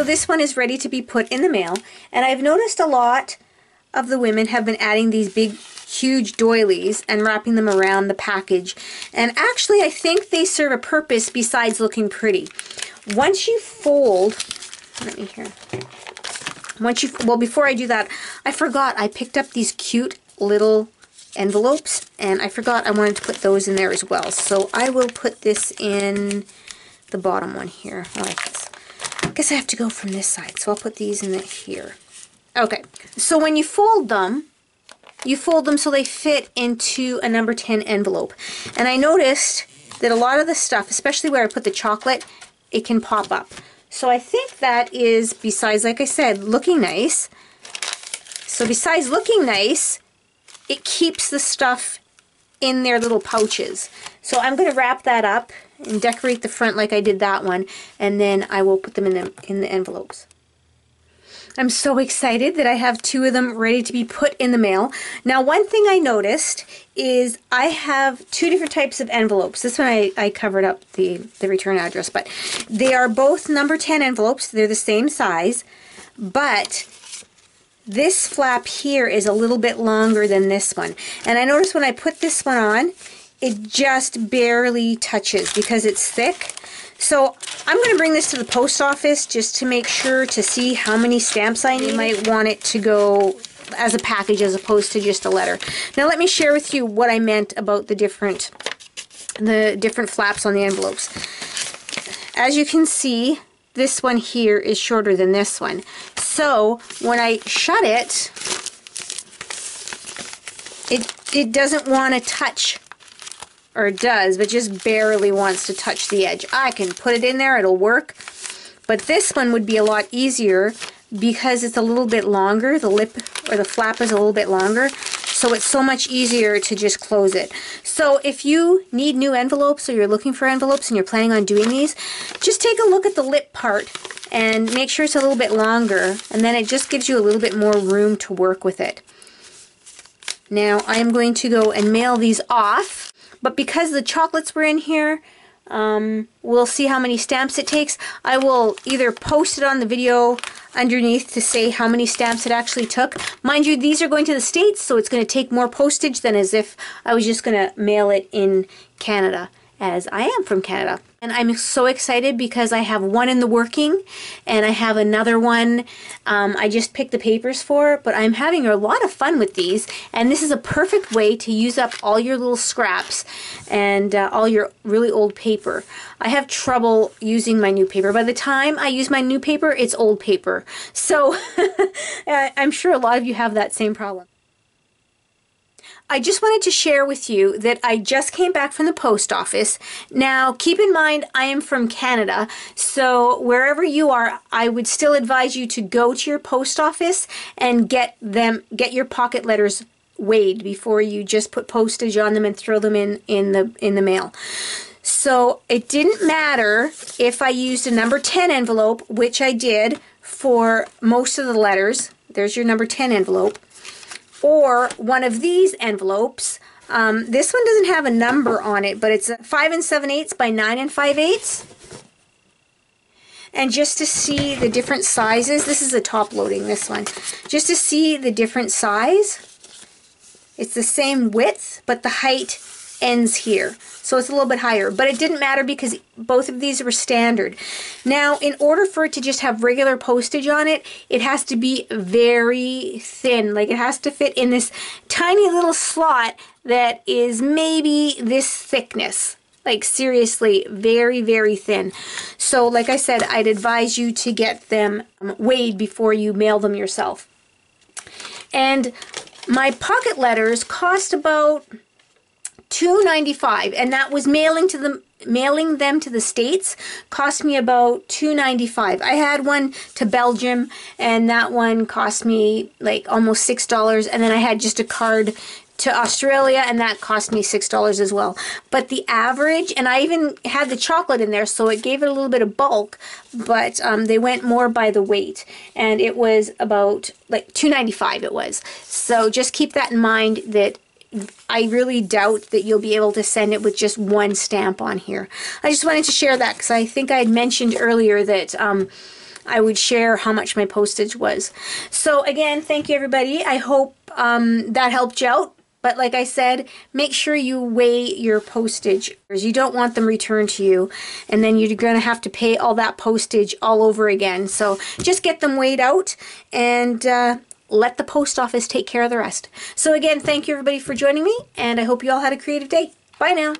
So this one is ready to be put in the mail, and I've noticed a lot of the women have been adding these big huge doilies and wrapping them around the package, and actually I think they serve a purpose besides looking pretty. Once you fold, well, before I do that, I forgot I picked up these cute little envelopes, and I forgot I wanted to put those in there as well. So I will put this in the bottom one here. I guess I have to go from this side, so I'll put these in here. Okay, so when you fold them so they fit into a number 10 envelope. And I noticed that a lot of the stuff, especially where I put the chocolate, it can pop up. So I think that is, besides, like I said, looking nice. So besides looking nice, it keeps the stuff in their little pouches. So I'm going to wrap that up and decorate the front like I did that one, and then I will put them in the envelopes. I'm so excited that I have 2 of them ready to be put in the mail. Now, one thing I noticed is I have 2 different types of envelopes. This one I covered up the return address, but they are both number 10 envelopes. They're the same size, but this flap here is a little bit longer than this one. And I noticed when I put this one on, it just barely touches because it's thick. So I'm going to bring this to the post office just to make sure to see how many stamps I need. You might want it to go as a package as opposed to just a letter. Now let me share with you what I meant about the different flaps on the envelopes. As you can see, this one here is shorter than this one. So when I shut it, it doesn't want to touch, or it does, but just barely wants to touch the edge. I can put it in there, it'll work. But this one would be a lot easier because it's a little bit longer. The lip or the flap is a little bit longer, so it's so much easier to just close it. So if you need new envelopes or you're looking for envelopes and you're planning on doing these, just take a look at the lip part and make sure it's a little bit longer, and then it just gives you a little bit more room to work with it. Now I'm going to go and mail these off, but because the chocolates were in here, we'll see how many stamps it takes. I will either post it on the video underneath to say how many stamps it actually took. Mind you, these are going to the States, so it's going to take more postage than as if I was just going to mail it in Canada, as I am from Canada. And I'm so excited because I have one in the working, and I have another one I just picked the papers for, but I'm having a lot of fun with these, and this is a perfect way to use up all your little scraps and all your really old paper. I have trouble using my new paper. By the time I use my new paper, it's old paper. So I'm sure a lot of you have that same problem. I just wanted to share with you that I just came back from the post office. Now, keep in mind, I am from Canada, so wherever you are, I would still advise you to go to your post office and get your pocket letters weighed before you just put postage on them and throw them in the mail. So it didn't matter if I used a number 10 envelope, which I did for most of the letters. There's your number 10 envelope. Or one of these envelopes. This one doesn't have a number on it, but it's 5 7/8 by 9 5/8. And just to see the different sizes, this is a top loading, this one. Just to see the different size, it's the same width, but the height ends here. So it's a little bit higher, but it didn't matter because both of these were standard. Now, in order for it to just have regular postage on it, it has to be very thin. Like, it has to fit in this tiny little slot that is maybe this thickness. Like, seriously, very, very thin. So, like I said, I'd advise you to get them weighed before you mail them yourself. And my pocket letters cost about $2.95, and that was mailing them to the States cost me about $2.95. I had one to Belgium, and that one cost me like almost $6, and then I had just a card to Australia, and that cost me $6 as well. But the average, and I even had the chocolate in there, so it gave it a little bit of bulk, but they went more by the weight, and it was about like $2.95 it was. So just keep that in mind, that I really doubt that you'll be able to send it with just one stamp on here. I just wanted to share that because I think I had mentioned earlier that I would share how much my postage was. So again, thank you everybody. I hope that helped you out. But like I said, make sure you weigh your postage. You don't want them returned to you, and then you're going to have to pay all that postage all over again. So just get them weighed out and let the post office take care of the rest. So again, thank you everybody for joining me, and I hope you all had a creative day. Bye now.